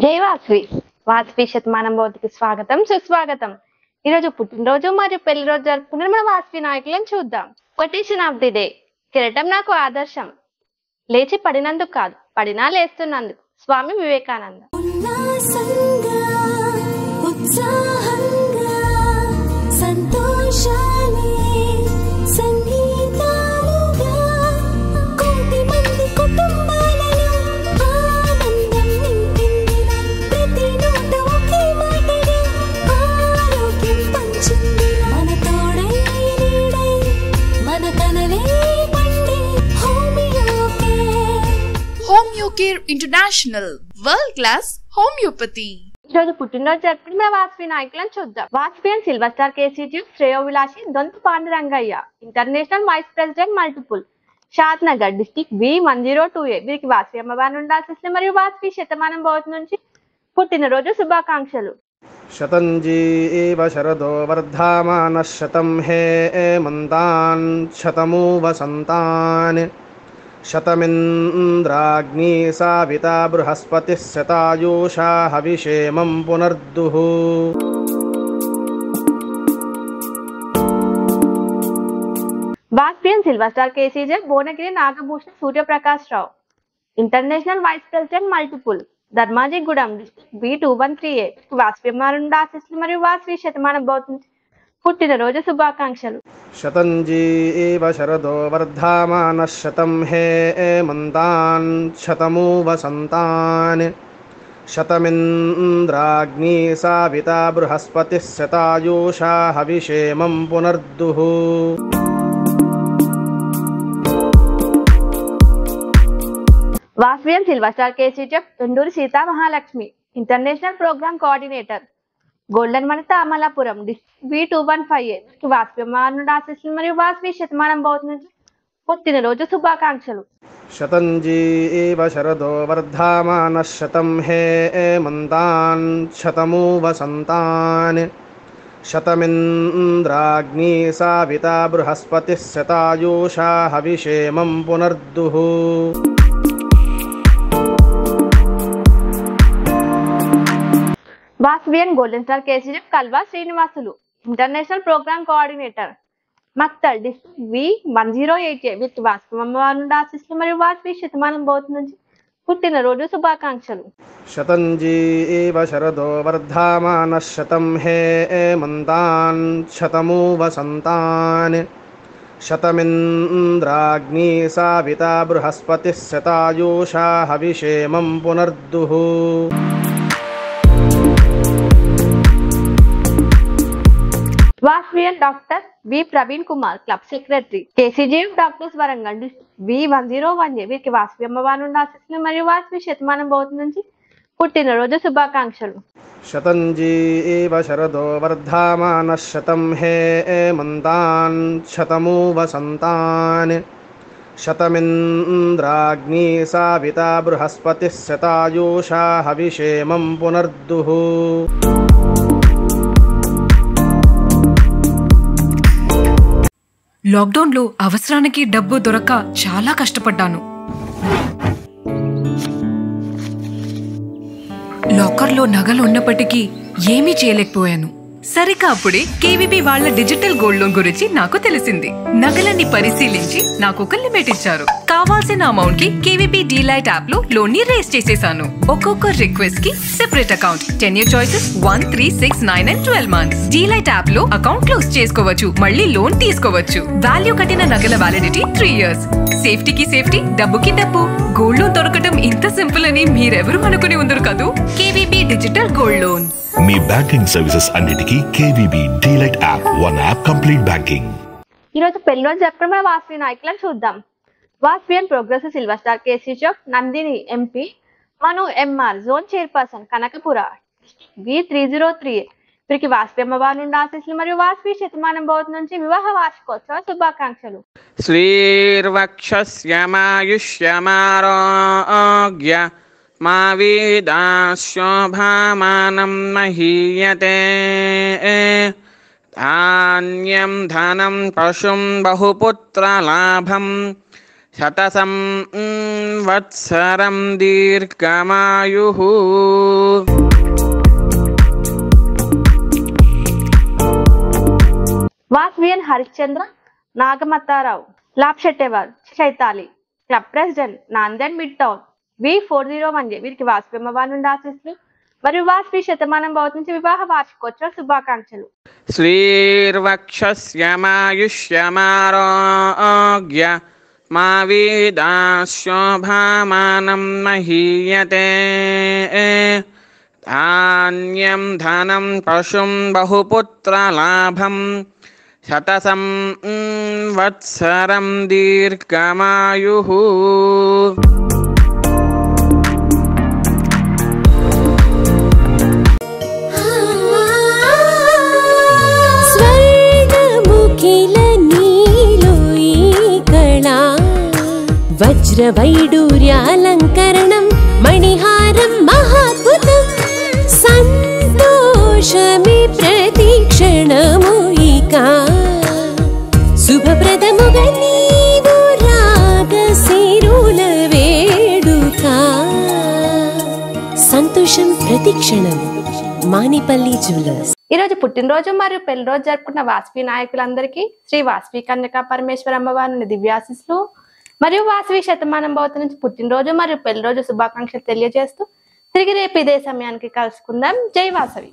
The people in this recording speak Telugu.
జై వాసవి వాసవి శతమానం భవతికి స్వాగతం సుస్వాగతం. ఈరోజు పుట్టినరోజు మరియు పెళ్లి రోజు జరుపుకునే మన వాసవి నాయకులను చూద్దాం. Quotation of the day. కిరటం నాకు ఆదర్శం, లేచి పడినందుకు కాదు, పడినా లేస్తున్నందుకు. Swami Vivekananda. Homeocare international world class homeopathy. ఈరోజు పుట్టినరోజు జరుపుకుని మన వాసవి నాయకులను చూద్దాం. వాసవియన్ సిల్వర్ స్టార్ కేసీజీ శ్రేయోవిలాసి Donthu Pandurangaiah, international vice president multiple, Shad Nagar district B102A. వీరికి వాసవి అమ్మవారి నుండి ఆశీస్సులు మరియు వాసవి శతమానం భవతి నుంచి పుట్టినరోజు శుభాకాంక్షలు. శతంజీవ శరదో వర్ధమాన శతం హే మంతాన్ శతమూ వసంతాన్ శతమింద్రాగ్ని సావితా బృహస్పతి శతాయూషా హవిషేమం పునర్దుః. Vasavian silver star KCJ Bhuvanagiri Nagabhushana Suryaprakash Rao, international vice president multiple, Dharmajigudem district B213A. Vasavi అమ్మవారి నుండి ఆశీస్సులు మరియు వాసవి శతమానం భవతి పుట్టినరోజు శుభాకాంక్షలు. శతంజీవ శరదో వర్ధమాన శతం హే మంతాన్ శతమూ వసంతాన్ శతమింద్రాగ్ని సావితా బృహస్పతి శతాయూషా హవిషేమం పునర్దుః. Vasavian silver star KCJ Tunduri Sita Mahalakshmi, international programme coordinator, golden Vanitha Amalapuram district B215A. Vasavi అమ్మవారి నుండి ఆశీస్సులు మరియు వాసవి శతమానం భవతి నుంచి పుట్టినరోజు శుభాకాంక్షలు. శతంజీవ శరదో వర్ధమాన శతం హే మంతాన్ శతమూ వసంతాన్ శతమింద్రాగ్ని సావితా బృహస్పతి శతాయూషా హవిషేమం పునర్దుః. Vasavian golden star KCG Kalva Srinivasulu, international programme coordinator, Maktal district B108A. వీరికి వాసవి అమ్మవారి నుండి ఆశీస్సులు మరియు వాసవి శతమానం భవతి నుంచి పుట్టినరోజు శుభాకాంక్షలు. శతంజీవ శరదో వర్ధమాన శతం హే మంతాన్ శతమూ వసంతాన్ శతమింద్రాగ్ని సావితా బృహస్పతి శతాయూషా హవిషేమం పునర్దుః. Vasavian doctor V Praveen Kumar, club secretary, KCG doctors Warangal district B101A. వీరికి వాసవి అమ్మవారి నుండి ఆశీస్సులు మరియు వాసవి శతమానం భవతి నుంచి పుట్టినరోజు శుభాకాంక్షలు. శతంజీవ శరదో వర్ధమాన శతం హే మంతాన్ శతమూ వసంతాన్ శతమింద్రాగ్ని సావితా బృహస్పతి శతాయూషా హవిషేమం పునర్దుః. లాక్డౌన్లో అవసరానికి డబ్బు దొరక్క చాలా కష్టపడ్డాను. లాకర్లో నగలు ఉన్నప్పటికీ ఏమీ చేయలేకపోయాను. సరిగ్గా అప్పుడే కేవీబీ వాళ్ళ డిజిటల్ గోల్డ్ లోన్ గురించి నాకు తెలిసింది. నగలన్నీ పరిశీలించి నాకు ఒక లిమిట్ ఇచ్చారు. కావాల్సిన అమౌంట్ కి కేవీబీ డీలైట్ యాప్ లో లోన్ ని రేస్ చేసేసాను. ఒక్కొక్క రిక్వెస్ట్ కి separate account, 10 year choices 1, 3, 6, 9 and 12 months. Delight app లో అకౌంట్ క్లోజ్ చేసుకోవచ్చు, మళ్ళీ లోన్ తీసుకోవచ్చు. వాల్యూ కట్టిన నగల వ్యాలిడిటీ 3 years. సేఫ్టీకి సేఫ్టీ, డబ్బుకి డబ్బు. గోల్డ్ లోన్ దొరకటం ఇంత సింపుల్ అని మీరెవరూ అనుకుని ఉండరు కదూ. KVB digital gold loan. మీ బ్యాంకింగ్ సర్వీసెస్ అన్నిటికీ KVB delight app, one app complete banking. ఈరోజు పెళ్లి రోజు జరుపుకునే వాసవి నాయకులను చూద్దాం. Vasavian progress silver star KCG Nandini MP, Manu MR zone chairperson Kanakapura B303A. వీరికి వాసవి అమ్మవారి నుండి ఆశీస్సులు మరియు వాసవి శతమానం భవతి నుంచి వివాహ వార్షికోత్సవ శుభాకాంక్షలు. శ్రీర్వక్షస్యమారోగ్య మా వీదాశోభామానం మహీయతే. ధాన్యం ధనం పశుం బహుపుత్రలాభం శతసం వత్సరం దీర్ఘమాయుః. Vasavian Harishchandra Nagamatarao Lapshettewar Chaitali club president Nanded mid town V401 వీరికి వాస్వి అమ్మవారి నుండి ఆశీస్సులు మరియు వాస్వి శతమానం భవతి నుంచి వివాహ వార్షికోత్సవ శుభాకాంక్షలు. శ్రీర్వక్షస్యమాయుష్యమారోగ్య మా వీదాశోభామానం మహీయతే. ధాన్యం ధనం పశుం బహుపుత్రలాభం శతసం వత్సరం దీర్ఘమాయుః. వజ్రవైడూర్యాలంకరణం మణిహారం మహాద్భుతం సంతోషమే ప్రతిక్షణము ఇక శుభప్రదముగా నీవు రాగశిరుల వేడుక సంతోషం ప్రతిక్షణం. మానిపల్లి జ్యువెలర్స్. ఈ రోజు పుట్టినరోజు మరియు పెళ్లి రోజు జరుపుకున్న వాస్వి నాయకులందరికీ శ్రీ వాస్వి కన్యకా పరమేశ్వర అమ్మవారిని దివ్యాశీస్సులు మరియు వాసవి శతమానం భవతి నుంచి పుట్టినరోజు మరియు పెళ్లి రోజు శుభాకాంక్షలు తెలియజేస్తూ తిరిగి రేపు ఇదే సమయానికి కలుసుకుందాం. జై వాసవి.